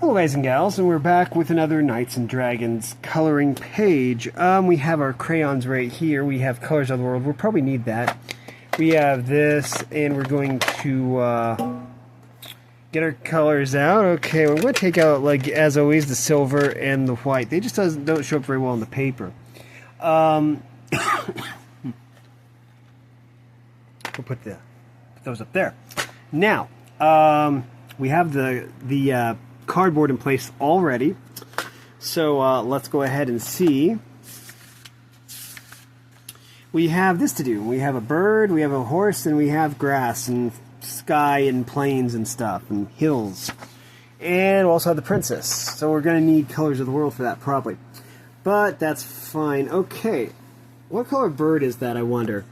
Hello guys and gals, and we're back with another Knights and Dragons coloring page. We have our crayons right here. We have Colors of the World. We'll probably need that. We have this, and we're going to get our colors out. Okay, we're going to take out, like as always, the silver and the white. They just don't show up very well on the paper. We'll put those up there. Now, we have the cardboard in place already, so let's go ahead and see. We have this to do. We have a bird, we have a horse, and we have grass and sky and plains and stuff and hills, and we also have the princess, so we're going to need Colors of the World for that probably, but that's fine. Okay, what color bird is that, I wonder?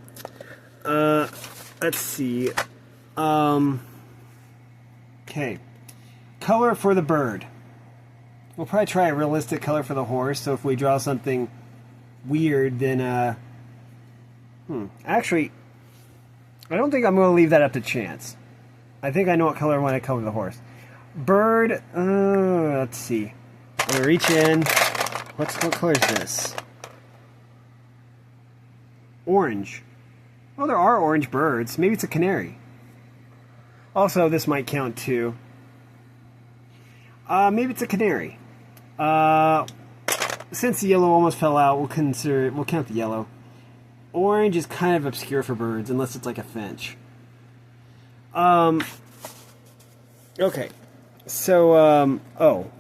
Let's see. Okay, color for the bird. We'll probably try a realistic color for the horse, so if we draw something weird, then, actually, I don't think I'm going to leave that up to chance. I think I know what color I want to color the horse. Bird, let's see. I'm going to reach in. What color is this? Orange. Well, there are orange birds. Maybe it's a canary. Also, this might count too. Maybe it's a canary. Since the yellow almost fell out, we'll count the yellow. Orange is kind of obscure for birds, unless it's like a finch. Okay. So,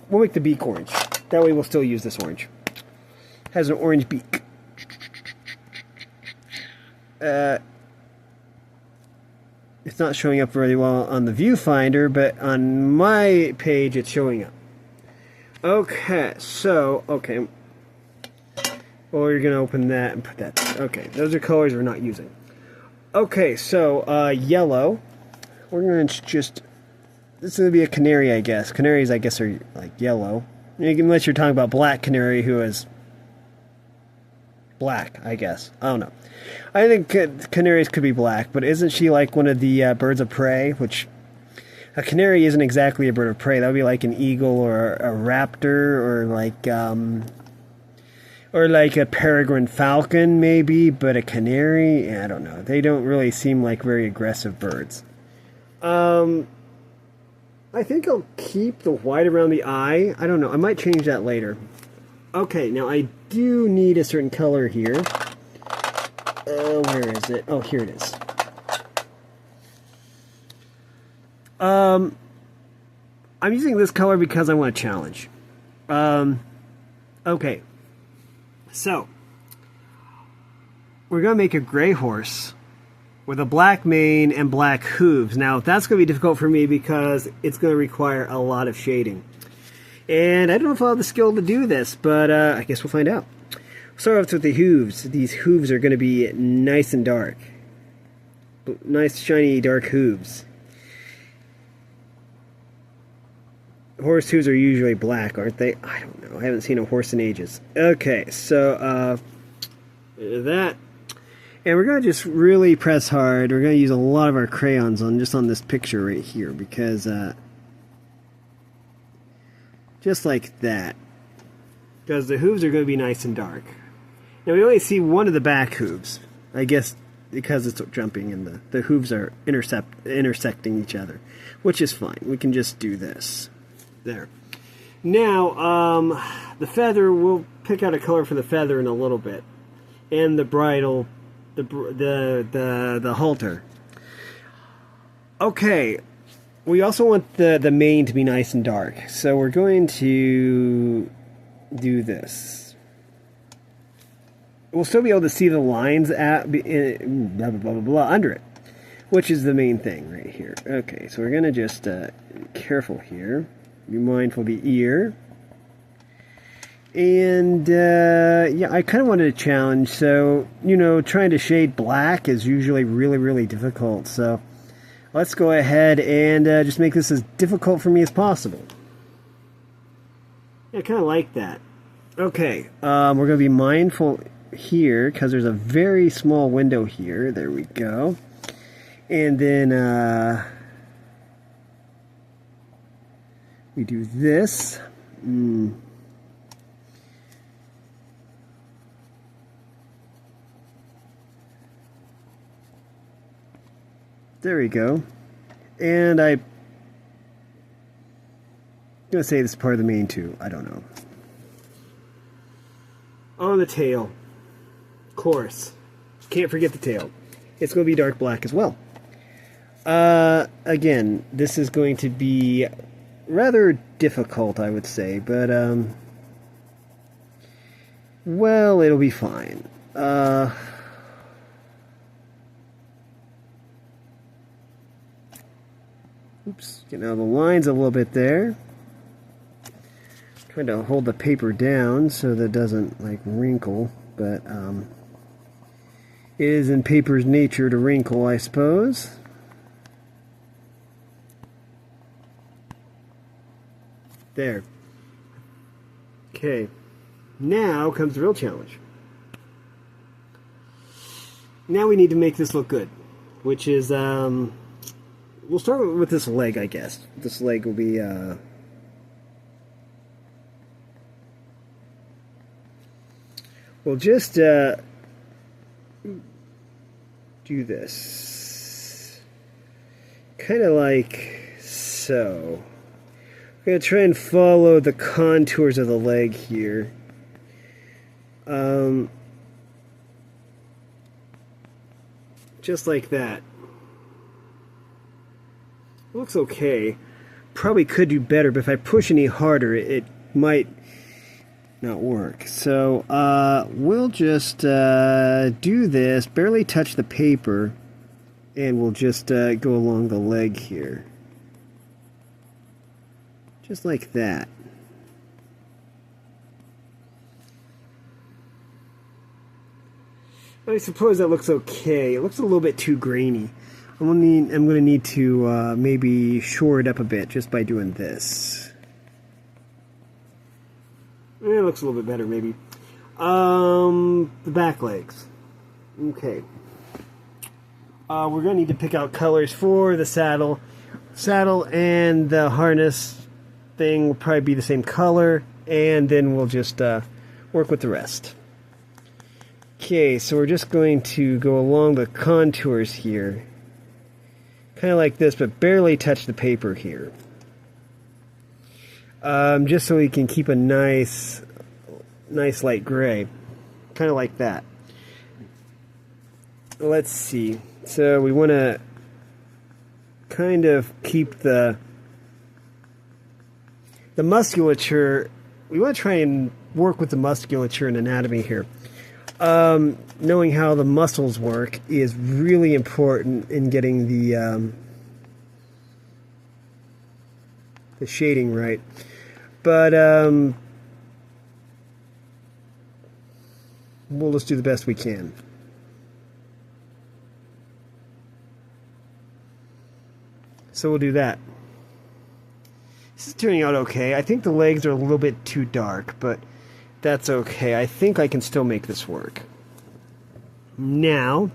we'll make the beak orange. That way we'll still use this orange. Has an orange beak. It's not showing up really well on the viewfinder, but on my page it's showing up. Okay, so, okay. Well, you're going to open that and put that. Okay, those are colors we're not using. Okay, so, yellow. We're going to just... This is going to be a canary, I guess. Canaries, I guess, are, like, yellow. Unless you're talking about black canary, who is black, I guess. I don't know. I think canaries could be black, but isn't she like one of the birds of prey? Which, a canary isn't exactly a bird of prey. That would be like an eagle or a raptor, or like a peregrine falcon, maybe. But a canary, I don't know. They don't really seem like very aggressive birds. I think I'll keep the white around the eye. I don't know. I might change that later. Okay, now I do need a certain color here. Where is it? Oh, here it is. I'm using this color because I want a challenge. Okay. So, we're going to make a gray horse with a black mane and black hooves. Now, that's going to be difficult for me because it's going to require a lot of shading. And I don't know if I'll have the skill to do this, but I guess we'll find out. Start off with the hooves. These hooves are going to be nice and dark. Nice, shiny, dark hooves. Horse hooves are usually black, aren't they? I don't know. I haven't seen a horse in ages. Okay, so, that. And we're going to just really press hard. We're going to use a lot of our crayons on this picture right here, because, just like that. Because the hooves are going to be nice and dark. Now we only see one of the back hooves. I guess because it's jumping and the hooves are intersecting each other. Which is fine. We can just do this. There. Now, the feather, we'll pick out a color for the feather in a little bit. And the bridle, the halter. Okay. We also want the mane to be nice and dark. So we're going to do this. We'll still be able to see the lines under it, which is the main thing right here. Okay, so we're going to just be careful here. Be mindful of the ear. And, yeah, I kind of wanted a challenge. So, trying to shade black is usually really, really difficult. So, let's go ahead and just make this as difficult for me as possible. Yeah, I kind of like that. Okay, we're going to be mindful here because there's a very small window here. There we go. And then We do this. There we go. And I'm going to say this is part of the mane too. I don't know. On the tail. Of course. Can't forget the tail. It's going to be dark black as well. Again, this is going to be rather difficult, I would say, but, well, it'll be fine. Oops, getting out of the lines a little bit there. Trying to hold the paper down so that it doesn't, like, wrinkle, but, it is in paper's nature to wrinkle, I suppose. There. Okay. Now comes the real challenge. Now we need to make this look good, which is, we'll start with this leg, I guess. This leg will be, we'll just, do this. Kind of like so. I'm going to try and follow the contours of the leg here. Just like that. Looks okay. Probably could do better, but if I push any harder, it might not work. So, we'll just do this, barely touch the paper, and we'll just go along the leg here. Just like that. I suppose that looks okay. It looks a little bit too grainy. I'm gonna need to maybe shore it up a bit just by doing this. It looks a little bit better, maybe. The back legs. Okay. We're gonna need to pick out colors for the saddle. Saddle and the harness thing will probably be the same color, and then we'll just work with the rest. Okay, so we're just going to go along the contours here. Kind of like this, but barely touch the paper here. Just so we can keep a nice light gray. Kind of like that. Let's see. So we want to kind of keep the musculature. We want to try and work with the musculature and anatomy here. Knowing how the muscles work is really important in getting the shading right. But we'll just do the best we can. So we'll do that. This is turning out okay. I think the legs are a little bit too dark, but that's okay. I think I can still make this work. Now,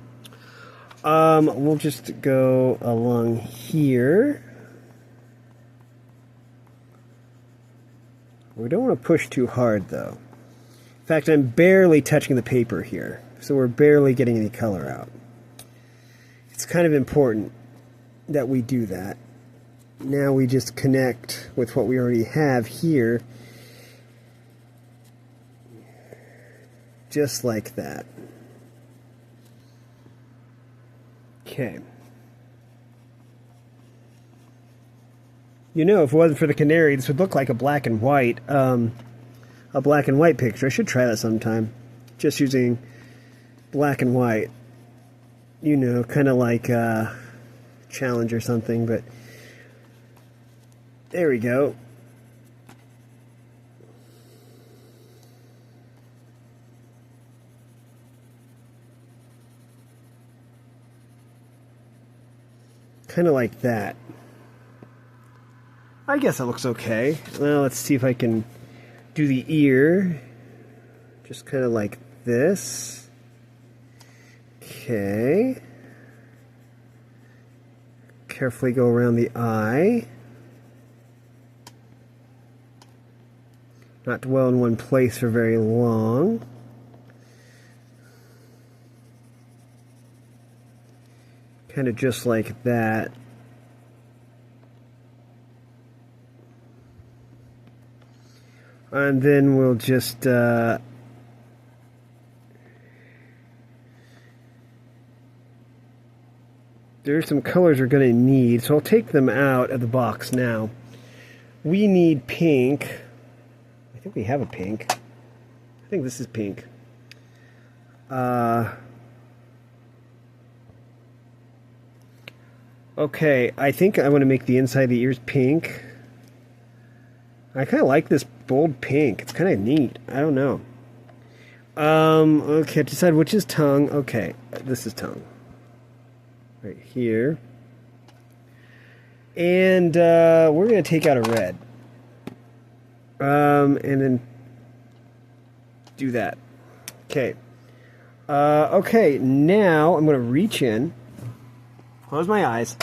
we'll just go along here. We don't want to push too hard, though. In fact, I'm barely touching the paper here, so we're barely getting any color out. It's kind of important that we do that. Now we just connect with what we already have here. Just like that. Okay. You know, if it wasn't for the canary, this would look like a black and white picture. I should try that sometime. Just using black and white. You know, kind of like a challenge or something, but there we go. Kind of like that. I guess it looks okay. Well, let's see if I can do the ear. Just kind of like this. Okay. Carefully go around the eye. not dwell in one place for very long. Kind of just like that. And then we'll just there's some colors we're going to need, so I'll take them out of the box now. We need pink. I think we have a pink. I think this is pink. Okay, I think I want to make the inside of the ears pink. I kind of like this bold pink. It's kind of neat. I don't know. Okay, decide which is tongue. Okay, this is tongue. Right here. And we're going to take out a red. And then do that. Okay. Okay, now I'm going to reach in. Close my eyes.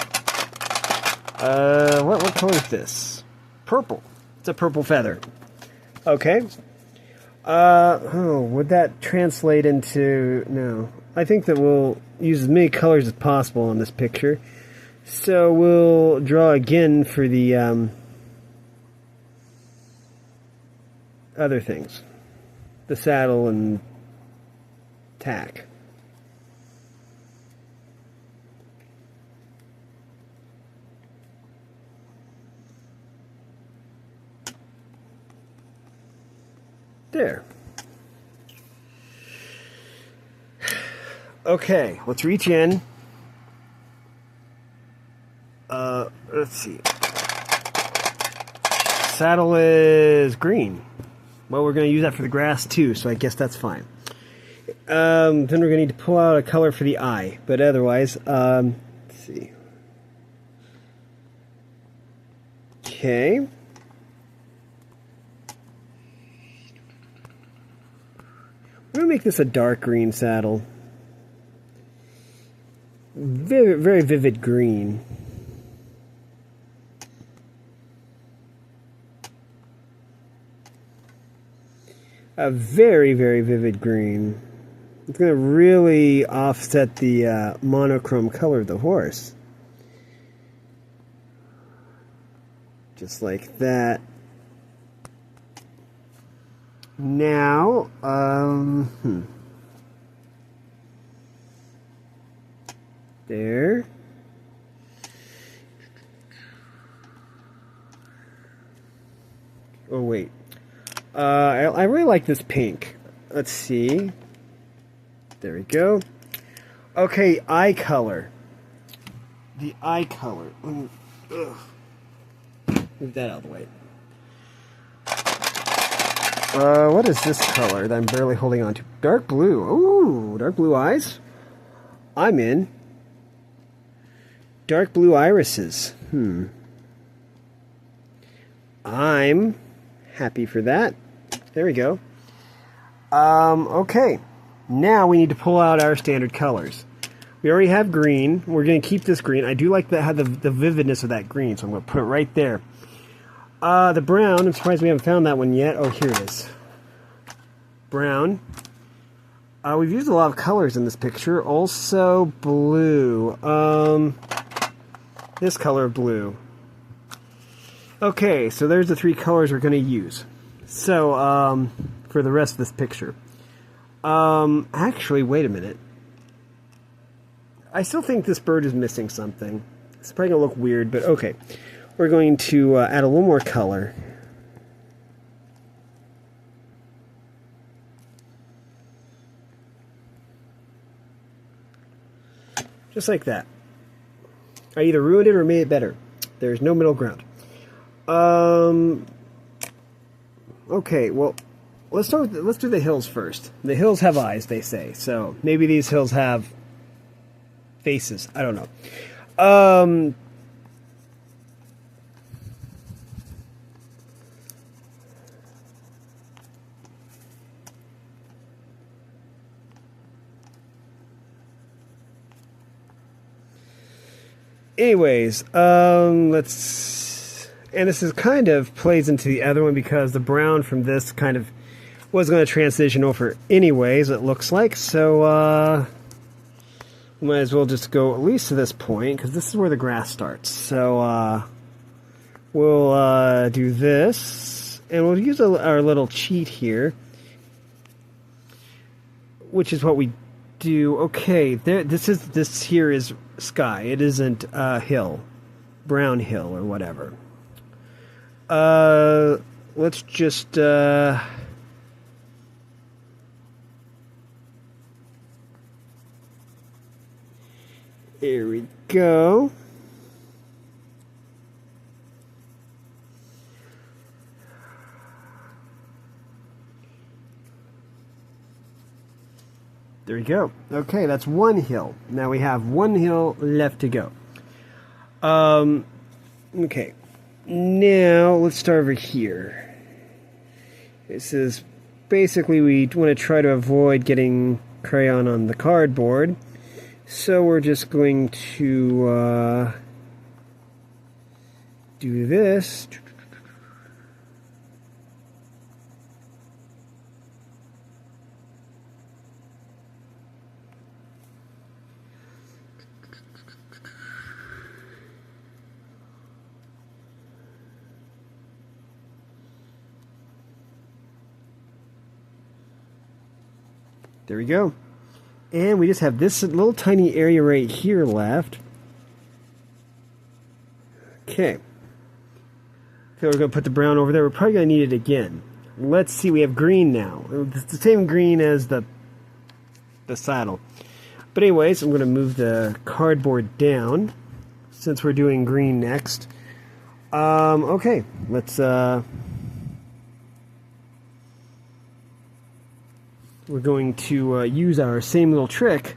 What color is this? Purple. It's a purple feather. Okay. Would that translate into... No. I think that we'll use as many colors as possible in this picture. So we'll draw again for the other things. The saddle and tack. There. Okay, let's reach in. Let's see. Saddle is green. Well, we're going to use that for the grass too, so I guess that's fine. Then we're going to need to pull out a color for the eye, but otherwise, let's see. Okay. I'm going to make this a dark green saddle. Very, very vivid green. A very, very vivid green. It's going to really offset the monochrome color of the horse. Just like that. Now, there. Oh, wait. I really like this pink. Let's see. There we go. Okay, eye color. The eye color. Move that out of the way. What is this color that I'm barely holding on to? Dark blue. Ooh, dark blue eyes. I'm in. Dark blue irises. I'm happy for that. There we go. Okay. Now we need to pull out our standard colors. We already have green. We're going to keep this green. I do like the vividness of that green, so I'm going to put it right there. The brown, I'm surprised we haven't found that one yet. Oh, here it is. Brown. We've used a lot of colors in this picture. Also blue. This color of blue. Okay, so there's the three colors we're going to use. So, for the rest of this picture. Actually, wait a minute. I still think this bird is missing something. It's probably going to look weird, but okay. We're going to add a little more color. Just like that. I either ruined it or made it better. There's no middle ground. Okay, well, let's do the hills first. The hills have eyes, they say. So maybe these hills have faces. I don't know. Anyways, And this is kind of plays into the other one because the brown from this kind of was going to transition over anyways, it looks like. So, we might as well just go at least to this point because this is where the grass starts. So, we'll do this, and we'll use our little cheat here, which is what we do. Okay, this here is sky. It isn't hill, brown hill or whatever. Let's just there we go. There we go. Okay, that's one hill. Now we have one hill left to go. Okay. Now let's start over here. This is basically we want to try to avoid getting crayon on the cardboard. So we're just going to do this. There we go. And we just have this little tiny area right here left. Okay. Okay, we're going to put the brown over there. We're probably going to need it again. Let's see, we have green now. It's the same green as the saddle. But anyways, I'm going to move the cardboard down since we're doing green next. Okay, let's... we're going to use our same little trick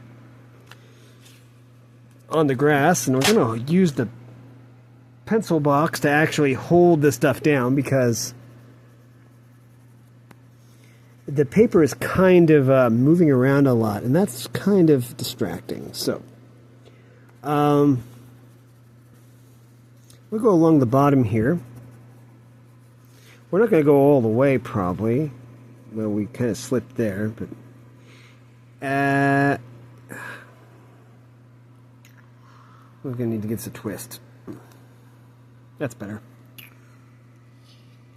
on the grass, and we're going to use the pencil box to actually hold this stuff down because the paper is kind of moving around a lot, and that's kind of distracting. So, we'll go along the bottom here. We're not going to go all the way, probably. Well, we kind of slipped there, but we're going to need to get a twist. That's better.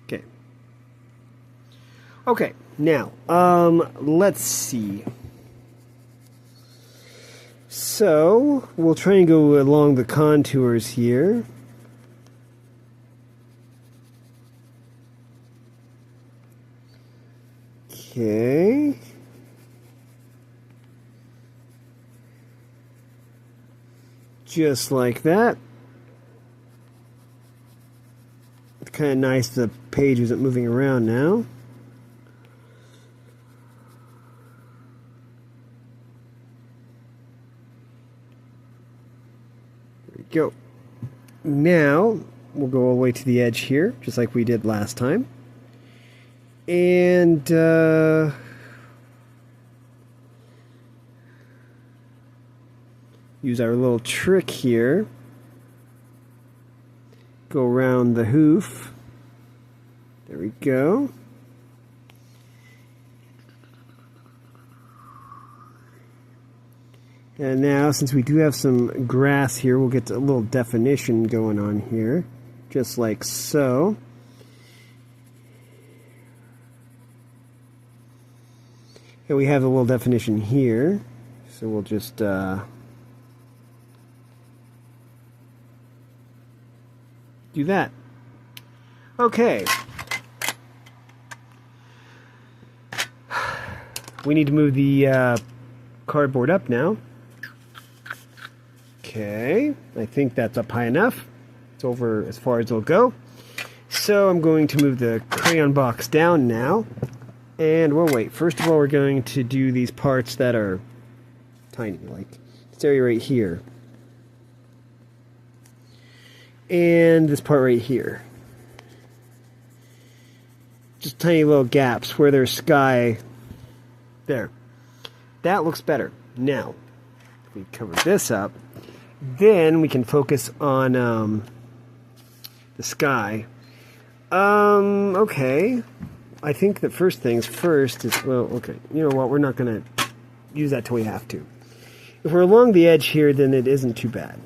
Okay. Okay, now, let's see. So, we'll try and go along the contours here. Okay. Just like that. It's kind of nice the page isn't moving around now. There we go. Now, we'll go all the way to the edge here, just like we did last time. And use our little trick here. Go around the hoof. There we go. And now, since we do have some grass here, we'll get a little definition going on here, just like so. And we have a little definition here, so we'll just do that. Okay. We need to move the cardboard up now. Okay, I think that's up high enough. It's over as far as it'll go. So I'm going to move the crayon box down now. And we'll wait. First of all, we're going to do these parts that are tiny, like this area right here. And this part right here. Just tiny little gaps where there's sky. There. That looks better. Now, if we cover this up, then we can focus on the sky. Okay. I think that first things first is, well, okay. You know what? We're not going to use that till we have to. If we're along the edge here, then it isn't too bad.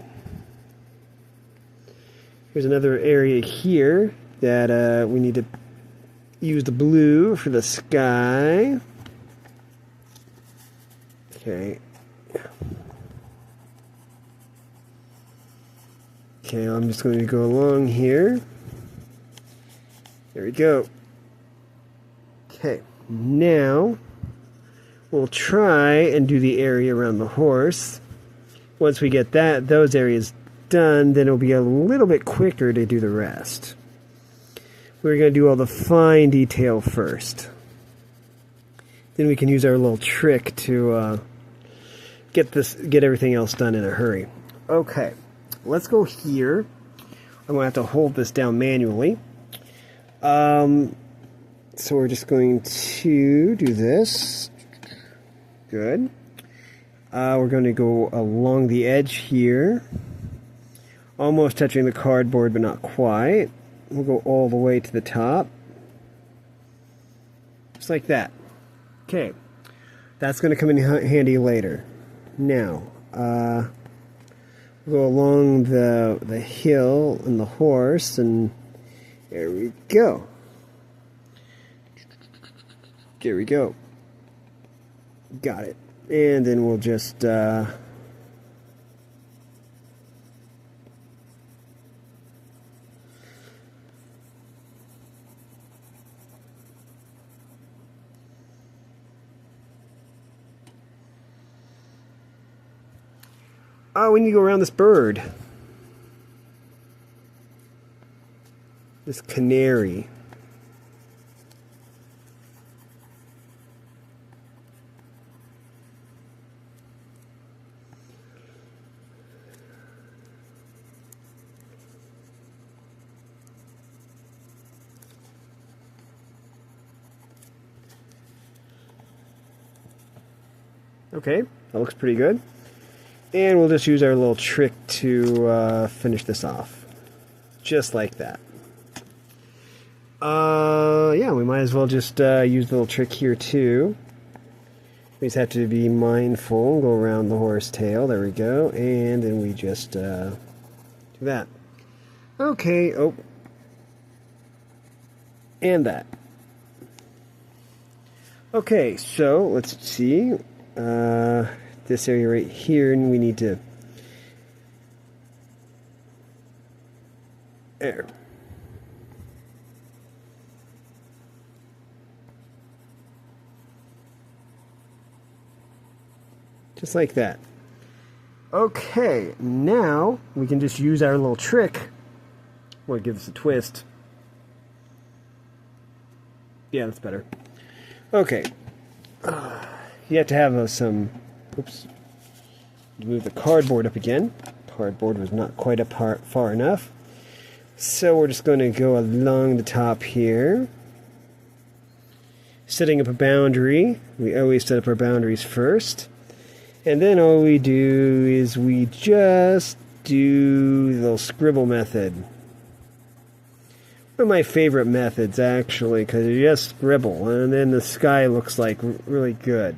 Here's another area here that we need to use the blue for the sky. Okay. Okay, I'm just going to go along here. There we go. Okay, now we'll try and do the area around the horse. Once we get those areas done, then it'll be a little bit quicker to do the rest. We're going to do all the fine detail first. Then we can use our little trick to get everything else done in a hurry. Okay, let's go here. I'm going to have to hold this down manually. So we're just going to do this. Good. We're going to go along the edge here. Almost touching the cardboard, but not quite. We'll go all the way to the top. Just like that. Okay. That's going to come in handy later. Now, we'll go along the hill and the horse, and there we go. There we go. Got it. And then we'll just oh, we need to go around this bird. This canary. Okay, that looks pretty good. And we'll just use our little trick to finish this off. Just like that. Yeah, we might as well just use the little trick here too. We just have to be mindful, go around the horse tail, there we go, and then we just do that. Okay, oh. And that. Okay, so let's see. This area right here, and we need to there. Just like that. Okay, now we can just use our little trick. Well, give us a twist. Yeah, that's better. Okay. You have to have some... Oops. Move the cardboard up again. Cardboard was not quite up far enough. So we're just going to go along the top here. Setting up a boundary. We always set up our boundaries first. And then all we do is we just do the little scribble method. One of my favorite methods, actually, because you just scribble, and then the sky looks like really good.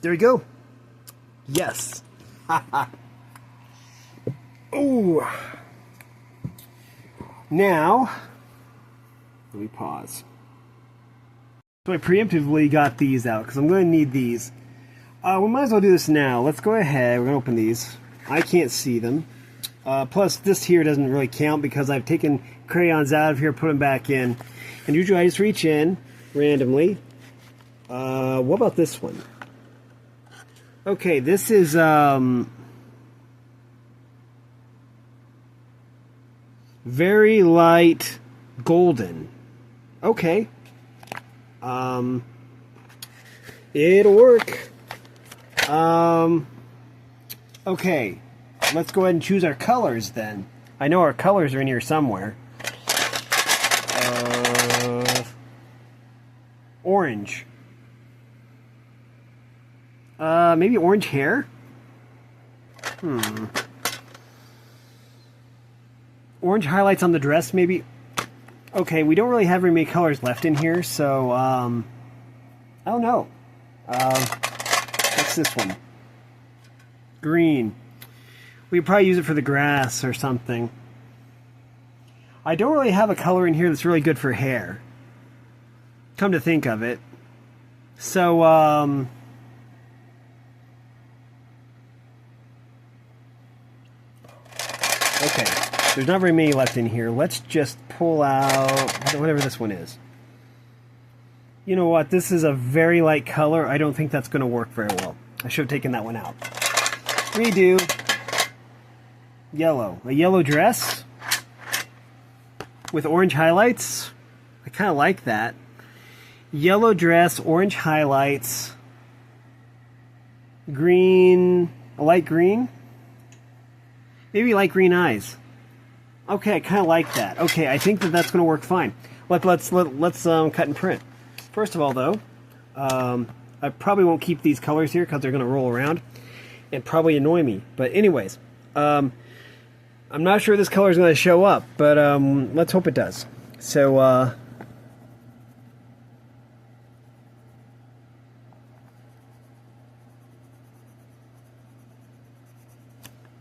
There we go. Yes. Ooh. Now, let me pause. So I preemptively got these out because I'm going to need these. We might as well do this now. Let's go ahead. We're going to open these. I can't see them. Plus, this here doesn't really count because I've taken crayons out of here, put them back in. And usually I just reach in randomly. What about this one? Okay, this is very light golden. Okay. It'll work. Okay. Let's go ahead and choose our colors then. I know our colors are in here somewhere. Orange. Maybe orange hair? Orange highlights on the dress, maybe? Okay, we don't really have very many colors left in here, so, I don't know. What's this one? Green. We could probably use it for the grass or something. I don't really have a color in here that's really good for hair. Come to think of it. So, okay. There's not very many left in here. Let's just pull out whatever this one is. You know what? This is a very light color. I don't think that's going to work very well. I should have taken that one out. Redo. Yellow. A yellow dress with orange highlights. I kind of like that. Yellow dress, orange highlights. Green. A light green. Maybe light green eyes. Okay, I kind of like that. Okay, I think that that's going to work fine. Let's cut and print. First of all, though, I probably won't keep these colors here because they're going to roll around and probably annoy me. But anyways, I'm not sure this color is going to show up, but let's hope it does. So,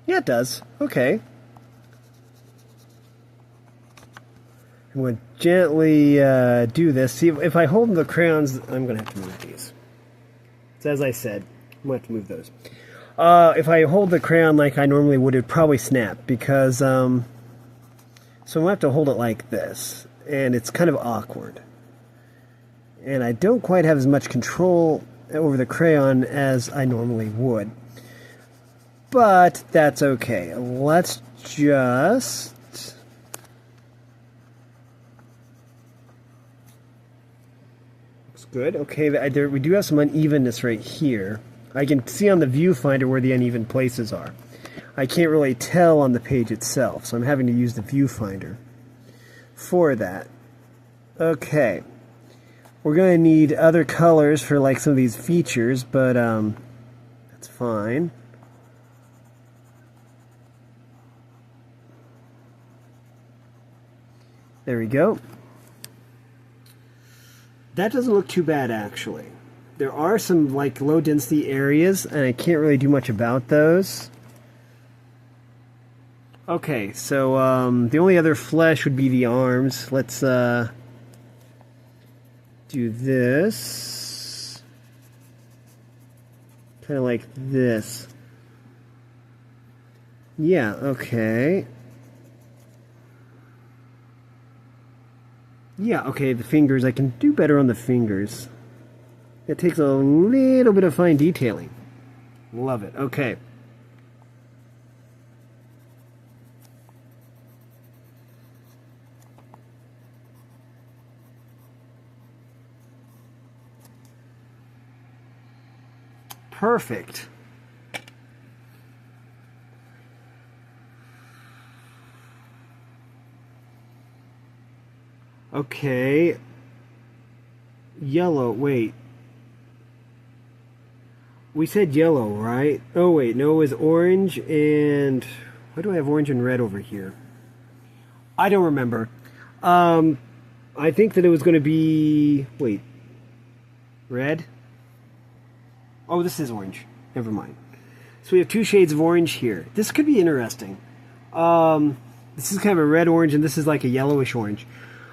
yeah, it does. Okay. I'm going to gently do this. See, if I hold the crayons, I'm going to have to move these. So as I said, I'm going to have to move those. If I hold the crayon like I normally would, it would probably snap because, so I'm going to have to hold it like this. And it's kind of awkward. And I don't quite have as much control over the crayon as I normally would. But that's okay. Let's just... Looks good. Okay, we do have some unevenness right here. I can see on the viewfinder where the uneven places are. I can't really tell on the page itself, so I'm having to use the viewfinder for that. Okay. We're going to need other colors for like some of these features, but that's fine. There we go. That doesn't look too bad, actually. There are some like low density areas, and I can't really do much about those. Okay, so the only other flesh would be the arms. Let's do this. Kind of like this. Yeah, okay. Yeah, okay, the fingers, I can do better on the fingers. It takes a little bit of fine detailing. Love it, okay. Perfect. Okay. Yellow, wait. We said yellow, right? Oh, wait, no, it was orange and... Why do I have orange and red over here? I don't remember. I think that it was going to be... Wait. Red? Oh, this is orange. Never mind. So we have two shades of orange here. This could be interesting. This is kind of a red-orange, and this is like a yellowish orange.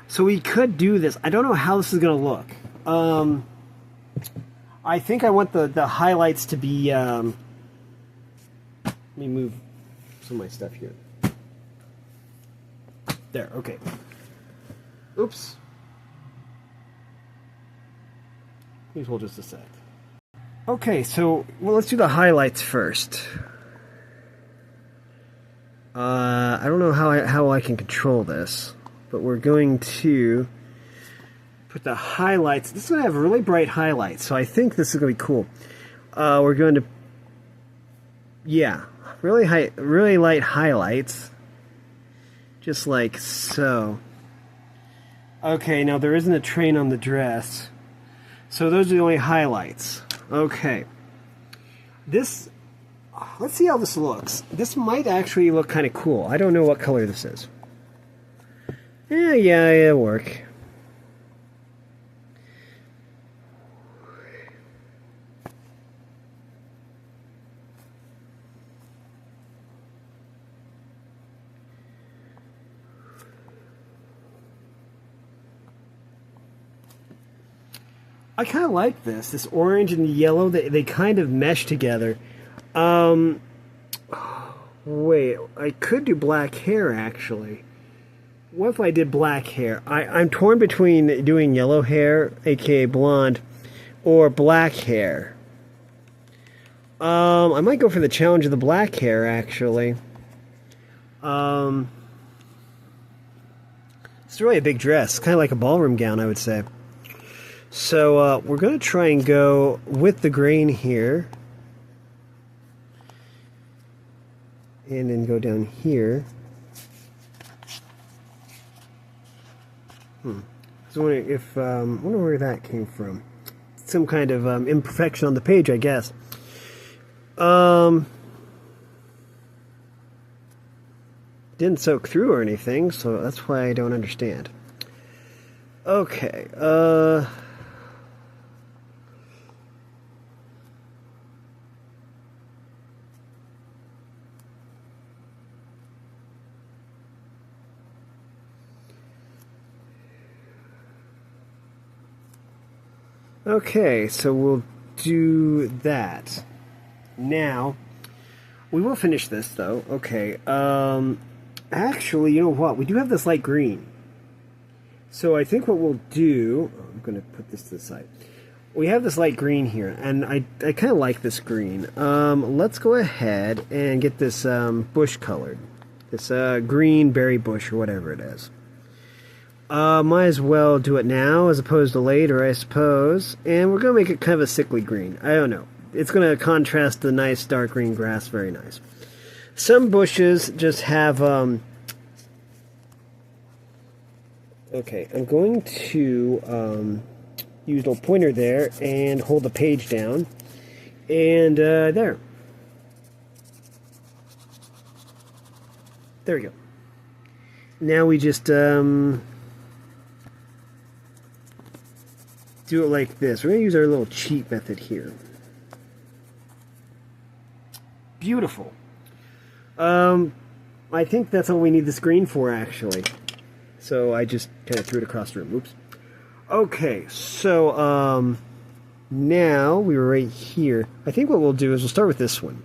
So we could do this. I don't know how this is going to look. I think I want the highlights to be... let me move some of my stuff here. There, okay. Oops. Please hold just a sec. Okay, so well, let's do the highlights first. I don't know how I can control this, but we're going to put the highlights. This is going to have really bright highlights, so I think this is going to be cool. We're going to, yeah, really light highlights, just like so. Okay, now there isn't a train on the dress, so those are the only highlights. Okay, This, let's see how this looks. This might actually look kind of cool. I don't know what color this is. Yeah, it'll work. I kind of like this orange and yellow. They kind of mesh together. Wait, I could do black hair actually. What if I did black hair? I'm torn between doing yellow hair, aka blonde, or black hair. I might go for the challenge of the black hair actually. It's really a big dress, kind of like a ballroom gown, I would say. So we're going to try and go with the grain here. And then go down here. I was wondering if, wonder where that came from. Some kind of imperfection on the page, I guess. Didn't soak through or anything, so that's why I don't understand. Okay, okay, so we'll do that. Now, we will finish this though. Okay, actually, you know what? We do have this light green. So I think what we'll do, I'm going to put this to the side. We have this light green here, and I kind of like this green. Let's go ahead and get this bush colored. This green berry bush or whatever it is. Might as well do it now as opposed to later, I suppose. And we're going to make it kind of a sickly green. I don't know. It's going to contrast the nice dark green grass very nice. Some bushes just have... Okay, I'm going to use a little pointer there and hold the page down. And there. There we go. Now we just... do it like this. We're going to use our little cheat method here. Beautiful. I think that's all we need this green for, actually. So I just kind of threw it across the room. Oops. Okay, so now we were right here. I think what we'll do is we'll start with this one.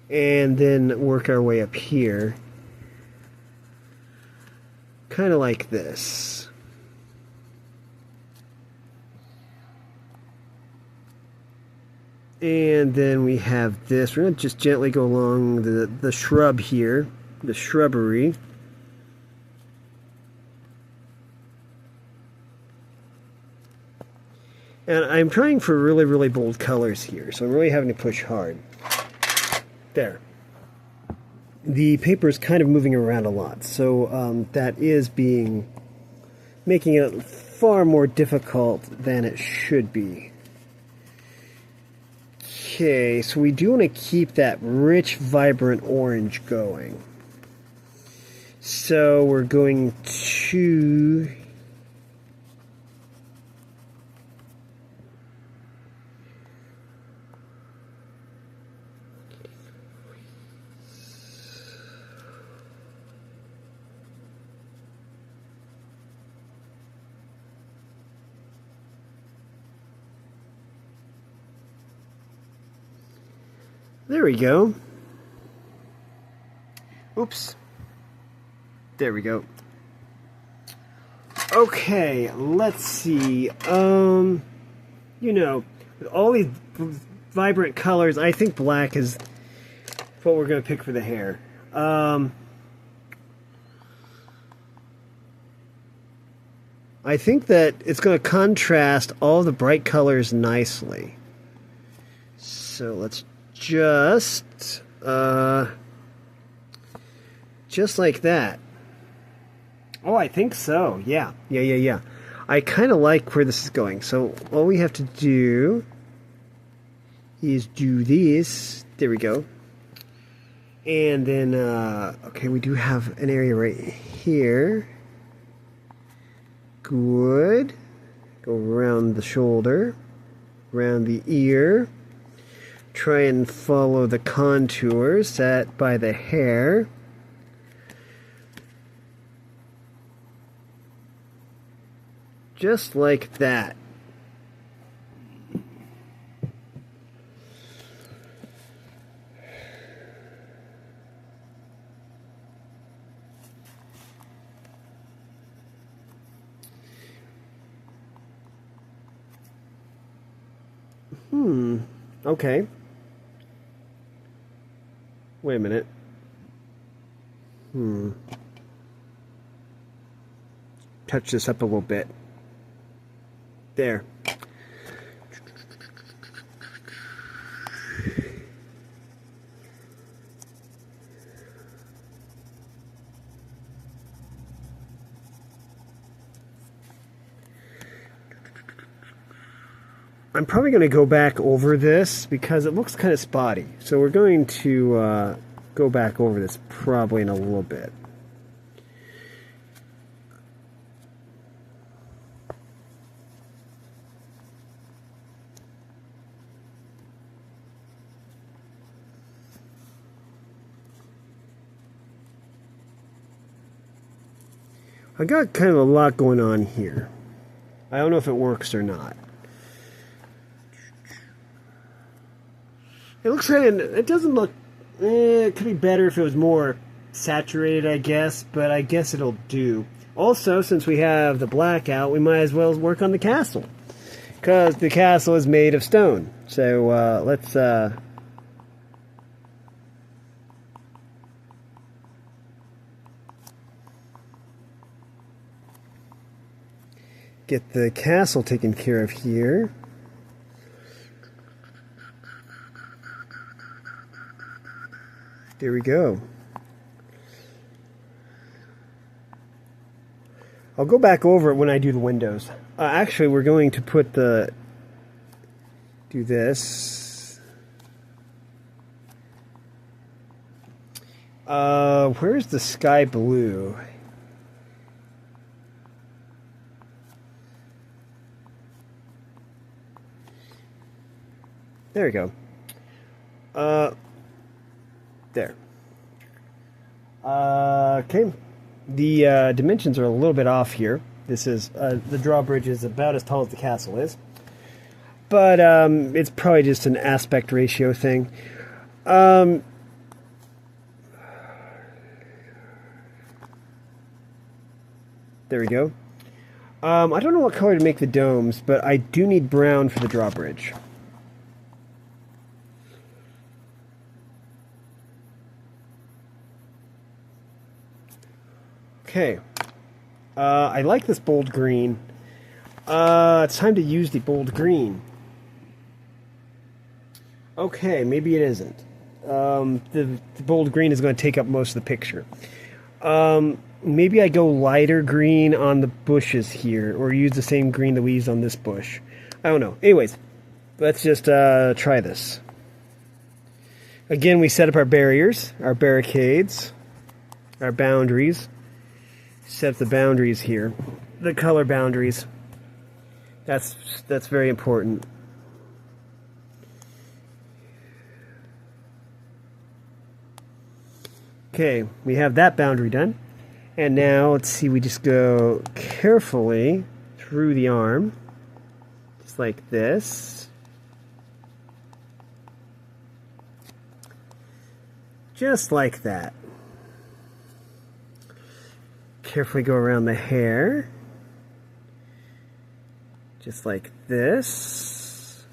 And then work our way up here. Kind of like this. And then we have this. We're going to just gently go along the shrub here, the shrubbery. And I'm trying for really, really bold colors here, so I'm really having to push hard. There. The paper is kind of moving around a lot, so that is making it far more difficult than it should be. Okay, so we do want to keep that rich, vibrant orange going. So we're going to... There we go. Oops. There we go. Okay, let's see. You know, with all these vibrant colors, I think black is what we're going to pick for the hair. I think that it's going to contrast all the bright colors nicely. So let's just like that. Oh, I think so. Yeah. I kind of like where this is going. So all we have to do is do this. There we go. And then, okay, we do have an area right here. Good. Go around the shoulder, around the ear. Try and follow the contours set by the hair. Just like that. Okay. Wait a minute. Touch this up a little bit. There. I'm probably going to go back over this because it looks kind of spotty. So we're going to go back over this probably in a little bit. I got kind of a lot going on here. I don't know if it works or not. It looks kind of, it doesn't look, it could be better if it was more saturated, I guess, but I guess it'll do. Also, since we have the blackout, we might as well work on the castle, because the castle is made of stone. So let's get the castle taken care of here. There we go. I'll go back over it when I do the windows. Actually, we're going to put do this. Where's the sky blue? There we go. There. Okay. The dimensions are a little bit off here. This is the drawbridge is about as tall as the castle is, but it's probably just an aspect ratio thing. There we go. I don't know what color to make the domes, but I do need brown for the drawbridge. Okay, I like this bold green. It's time to use the bold green. Okay, maybe it isn't. The bold green is going to take up most of the picture. Maybe I go lighter green on the bushes here, or use the same green that we used on this bush. I don't know. Anyways, let's just try this. Again, we set up our barriers, our barricades, our boundaries. Set the boundaries here, the color boundaries. That's very important. Okay, we have that boundary done, and now let's see. We just go carefully through the arm, just like this. Just like that. Carefully go around the hair, just like this,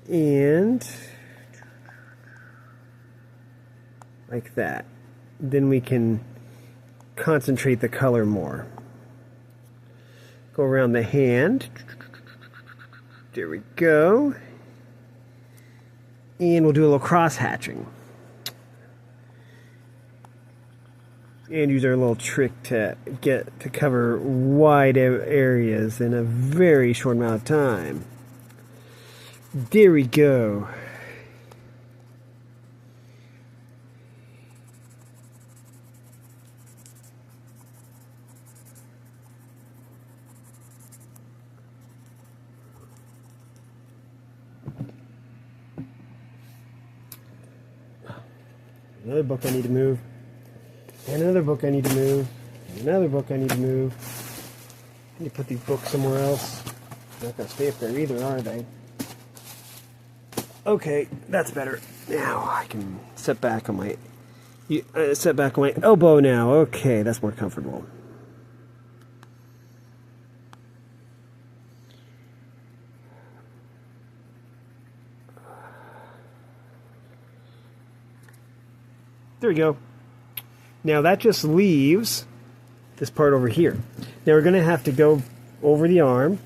and like that. Then we can concentrate the color more. Go around the hand. There we go. And we'll do a little cross hatching. and use our little trick to get to cover wide areas in a very short amount of time. There we go. Another book I need to move. And another book I need to move. And another book I need to move. I need to put these books somewhere else. They're not going to stay up there either, are they? Okay, that's better. Now I can set back on my elbow now. Okay, that's more comfortable. There we go. Now that just leaves this part over here. Now we're going to have to go over the arm.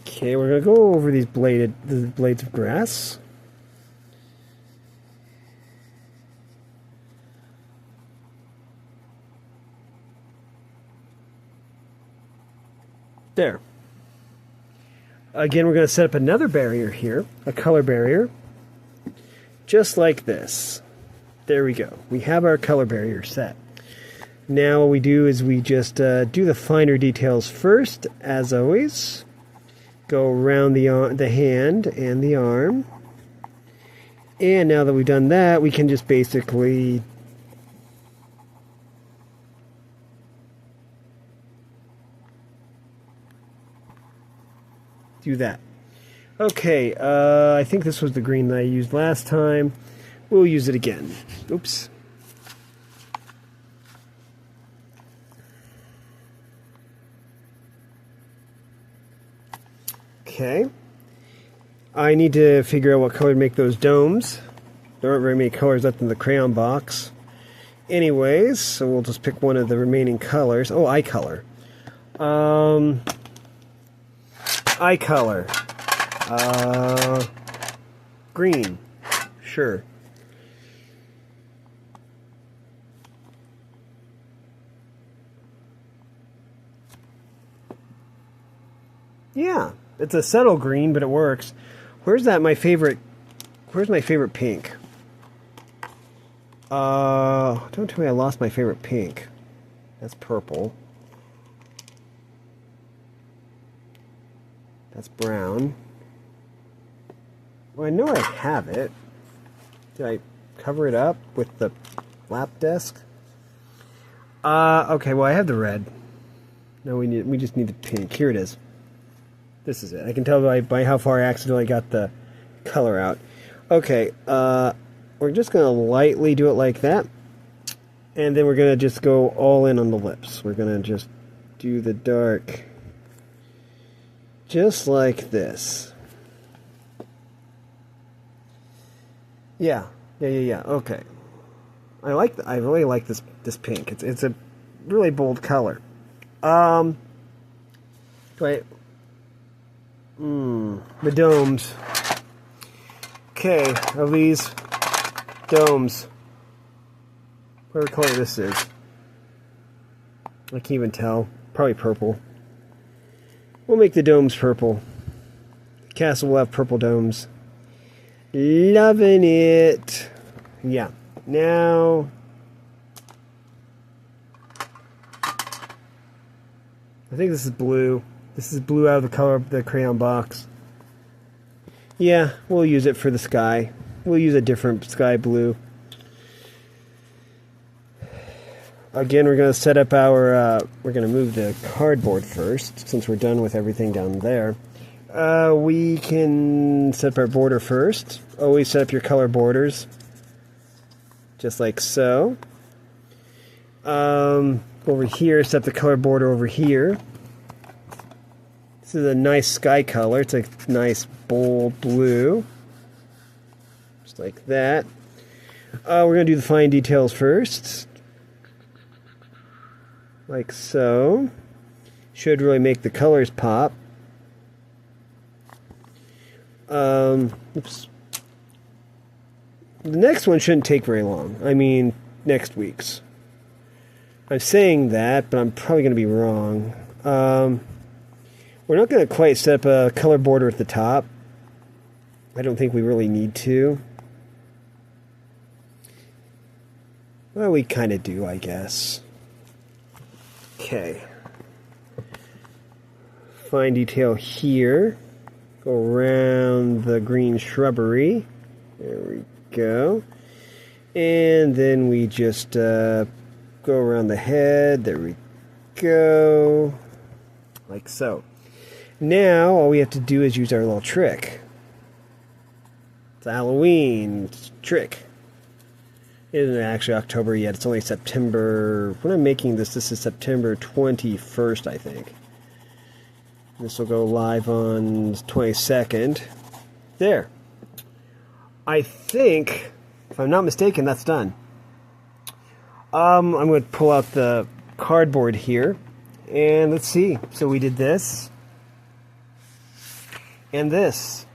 Okay, we're going to go over these blades of grass. There. Again, we're going to set up another barrier here, a color barrier, just like this. There we go. We have our color barrier set. Now what we do is we just do the finer details first, as always. Go around the hand and the arm. And now that we've done that, we can just basically do that. Okay, I think this was the green that I used last time. We'll use it again. Oops. Okay. I need to figure out what color to make those domes. There aren't very many colors left in the crayon box. Anyways, so we'll just pick one of the remaining colors. Oh, eye color. Eye color. Green. Sure. Yeah, it's a subtle green, but it works. Where's my favorite pink? Don't tell me I lost my favorite pink. That's purple. That's brown. Well, I know I have it. Did I cover it up with the lap desk? Okay, well I have the red. No, we just need the pink. Here it is. This is it. I can tell by how far I accidentally got the color out. Okay, we're just going to lightly do it like that. And then we're going to just go all in on the lips. We're going to just do the dark just like this. Yeah. Okay. I really like this pink. It's a really bold color. The domes. Okay, of these domes. Whatever color this is. I can't even tell. Probably purple. We'll make the domes purple. The castle will have purple domes. Loving it. Yeah. Now, I think this is blue. This is blue out of the color of the crayon box. Yeah, we'll use it for the sky. We'll use a different sky blue. Again, we're going to set up our, we're going to move the cardboard first, since we're done with everything down there. We can set up our border first. Always set up your color borders. Just like so. Over here, set up the color border over here. This is a nice sky color. It's a nice bold blue. Just like that. We're going to do the fine details first. Like so. Should really make the colors pop. Oops. The next one shouldn't take very long. I mean, next week's. I'm saying that, but I'm probably going to be wrong. We're not going to quite set up a color border at the top. I don't think we really need to. Well, we kind of do, I guess. Okay. Fine detail here. Go around the green shrubbery. There we go. And then we just go around the head. There we go. Like so. Now, all we have to do is use our little trick. It's a Halloween trick. It isn't actually October yet. It's only September. When I'm making this is September 21st, I think. This will go live on 22nd. There. I think, if I'm not mistaken, that's done. I'm going to pull out the cardboard here. And let's see. So we did this. And this.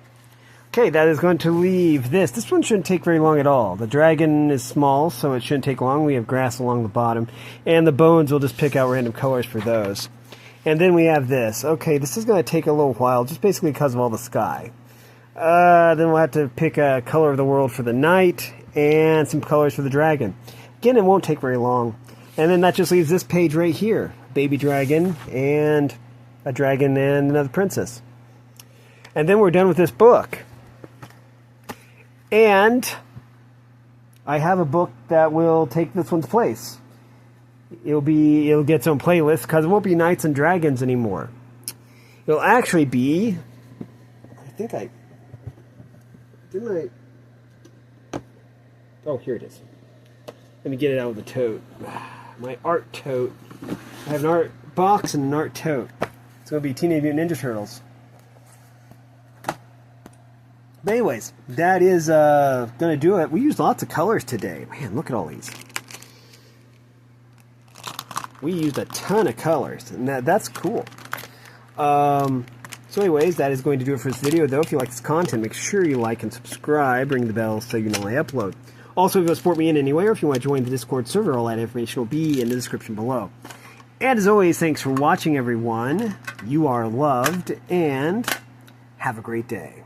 Okay, that is going to leave this. This one shouldn't take very long at all. The dragon is small, so it shouldn't take long. We have grass along the bottom. And the bones, we'll just pick out random colors for those. And then we have this. Okay, this is going to take a little while, just basically because of all the sky. Then we'll have to pick a color of the world for the night, and some colors for the dragon. Again, it won't take very long. And then that just leaves this page right here. Baby dragon, and a dragon, and another princess. And then we're done with this book. And I have a book that will take this one's place. It'll get its own playlist because it won't be Knights and Dragons anymore. It'll actually be, oh, here it is. Let me get it out of the tote. My art tote. I have an art box and an art tote. It's going to be Teenage Mutant Ninja Turtles. But anyways, that is going to do it. We used lots of colors today. Man, look at all these. We used a ton of colors, and that's cool. So anyways, that is going to do it for this video, though. If you like this content, make sure you like and subscribe. Ring the bell so you know when I upload. Also, if you want to support me in any way, or if you want to join the Discord server, all that information will be in the description below. And as always, thanks for watching, everyone. You are loved, and have a great day.